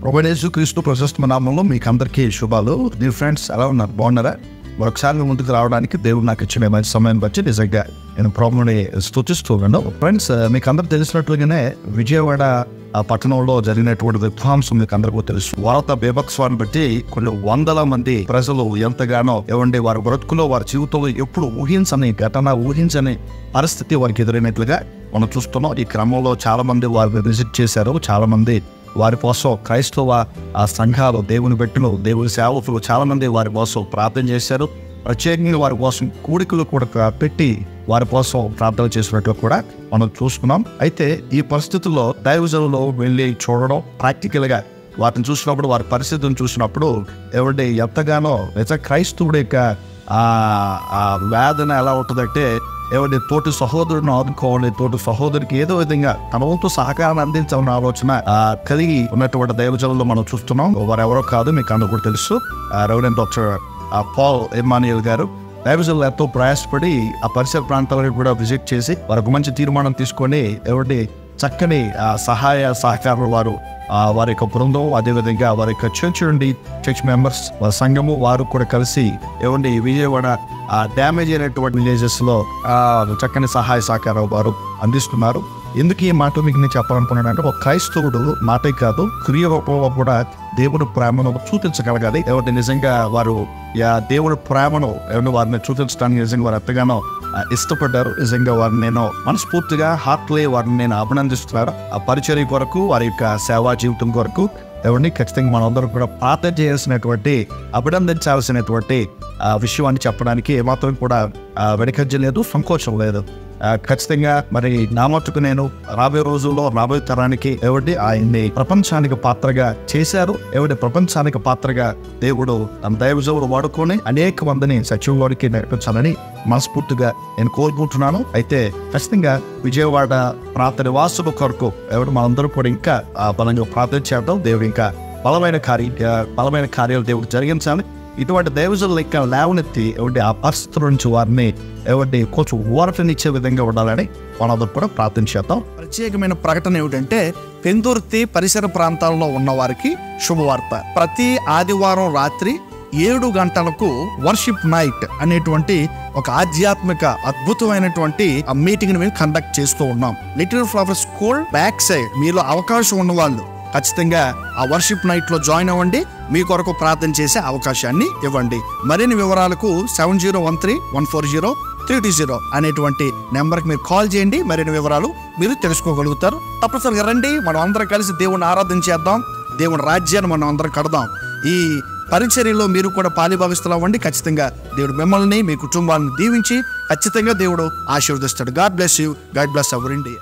ప్రభువైన యేసుక్రీస్తు ప్రశస్త నామములో మీకు అందరికీ శుభాలు. డియర్ ఫ్రెండ్స్, ఎలా ఉన్నారు? బాగున్నారా? మరొకసారి మీ ముందుకు రావడానికి దేవుడు నాకు ఇచ్చిన మంచి సమయం బట్టి నిజంగా నేను ప్రభువుని స్తుతిస్తున్నాను. ఫ్రెండ్స్, మీకు అందరూ తెలిసినట్లుగానే విజయవాడ పట్టణంలో జరిగినటువంటి విధ్వంసం మీకు అందరికీ తెలుసు. వార్త బీభత్సాన్ని బట్టి కొన్ని వందల మంది ప్రజలు ఎంతగానో వారి బ్రతుకులో, వారి జీవితంలో ఎప్పుడు ఊహించని పరిస్థితి వారికి ఎదురైనట్లుగా మనం చూస్తున్నాం. ఈ క్రమంలో చాలా మంది వారిని విజిట్ చేశారు. చాలా మంది వారి కోసం క్రైస్తవ సంఘాలు, దేవుని బిడ్డలు, దేవుని సేవకులు చాలా మంది వారి కోసం ప్రార్థన చేశారు. ప్రత్యేకంగా వారి కోసం కూడికలు కూడా పెట్టి వారి కోసం ప్రార్థన చేసినట్లు కూడా మనం చూసుకున్నాం. అయితే ఈ పరిస్థితుల్లో దైవజనులు వెళ్ళి చూడడం, ప్రాక్టికల్గా వాటిని చూసినప్పుడు, వారి పరిస్థితిని చూసినప్పుడు ఎంతగానో నిజ క్రైస్తవుడి యొక్క వేదన ఎలా ఉంటుందంటే, తోటి సహోదరుని ఆదుకోవాలి, తోటి సహోదరికి ఏదో విధంగా తన వంతు సహకారాన్ని అందించాలన్న ఆలోచన కలిగి ఉన్నటువంటి దైవజనులు మనం చూస్తున్నాం. వారెవరో కాదు, మీకు అందరూ కూడా తెలుసు. రెవరెండ్ డాక్టర్ పాల్ ఎమ్మాన్యుయల్ గారు దైవజనులు ఎంతో ప్రయాసపడి ఆ పరిసర ప్రాంతాలను కూడా విజిట్ చేసి వారికి మంచి తీర్మానం తీసుకొని చక్కని సహాయ సహకారాలు వారి యొక్క బృందం, అదేవిధంగా వారి యొక్క చర్చ్ మెంబర్స్, వారి సంఘము వారు కూడా కలిసి విజయవాడ డ్యామేజ్ అయినటువంటి విలేజెస్ లో చక్కని సహాయ సహకారం వారు అందిస్తున్నారు. ఎందుకు ఈ మాట మీకు నేను చెప్పాలనుకున్నాను అంటే, ఒక క్రైస్తవుడు మాటే కాదు, క్రియ రూపంలో కూడా దేవుని ప్రేమను చూపించగలగాలి. నిజంగా వారు దేవుని ప్రేమను వారిని చూపించడానికి నిజంగా వారు ఎంతగానో ఇష్టపడ్డారు. నిజంగా వారిని నేను మనస్ఫూర్తిగా వారిని నేను అభినందిస్తున్నాను. ఆ పరిచర్య కొరకు, వారి యొక్క సేవా జీవితం కొరకు ఖచ్చితంగా మనందరం కూడా ప్రార్థన చేయాల్సినటువంటి, అభినందించాల్సినటువంటి విషయాన్ని చెప్పడానికి ఏమాత్రం కూడా వెనకంజ లేదు, సంకోచం లేదు. ఖచ్చితంగా మరి నా మట్టుకు నేను రాబోయే రోజుల్లో, రాబోయే తరానికి ఆయన్ని ప్రపంచానికి పాత్రగా చేశారు. ప్రపంచానికి పాత్రగా దేవుడు తన దైవజనులు వాడుకొని అనేక మందిని సచివుడికి నడిపించాలని మనస్ఫూర్తిగా నేను కోరుకుంటున్నాను. అయితే ఖచ్చితంగా విజయవాడ ప్రాంత నివాసుల కొరకు మనందరూ కూడా ఇంకా బలంగా ప్రార్థన చేద్దాం. దేవుడు ఇంకా బలమైన కార్యాలు దేవుడు జరిగించాలి. ఇటువంటి దైవజనులు ఇంకా లేవనెత్తి ఆ పరిస్థితుల నుంచి వారిని కొంచెం ఊరటనిచ్చే విధంగా ఉండాలని మనందరూ కూడా ప్రార్థన చేద్దాం. ప్రత్యేకమైన ప్రకటన ఏమిటంటే, పెందుర్తి పరిసర ప్రాంతాల్లో ఉన్న వారికి శుభవార్త. ప్రతి ఆదివారం రాత్రి 7 గంటలకు వర్షిప్ నైట్ అనేటువంటి ఒక ఆధ్యాత్మిక అద్భుతమైనటువంటి మీటింగ్ ని మేము కండక్ట్ చేస్తూ ఉన్నాం. Little flower school back side మీలో అవకాశం ఉన్న వాళ్ళు ఖచ్చితంగా ఆ వర్షిప్ నైట్ లో జాయిన్ అవ్వండి. మీ కొరకు ప్రార్థన చేసే అవకాశాన్ని ఇవ్వండి. మరిన్ని వివరాలకు 7013140320 అనేటువంటి నెంబర్కి మీరు కాల్ చేయండి. మరిన్ని వివరాలు మీరు తెలుసుకోగలుగుతారు. తప్పనిసరిగా రండి, మనం అందరం కలిసి దేవుని ఆరాధన చేద్దాం, దేవుని రాజ్యాన్ని మనం అందరం కడదాం. ఈ పరిచర్యలో మీరు కూడా పాలిభాగస్తులు అవ్వండి. ఖచ్చితంగా దేవుడు మిమ్మల్ని, మీ కుటుంబాన్ని దీవించి ఖచ్చితంగా దేవుడు ఆశీర్వదిస్తాడు. God bless you. God bless our India.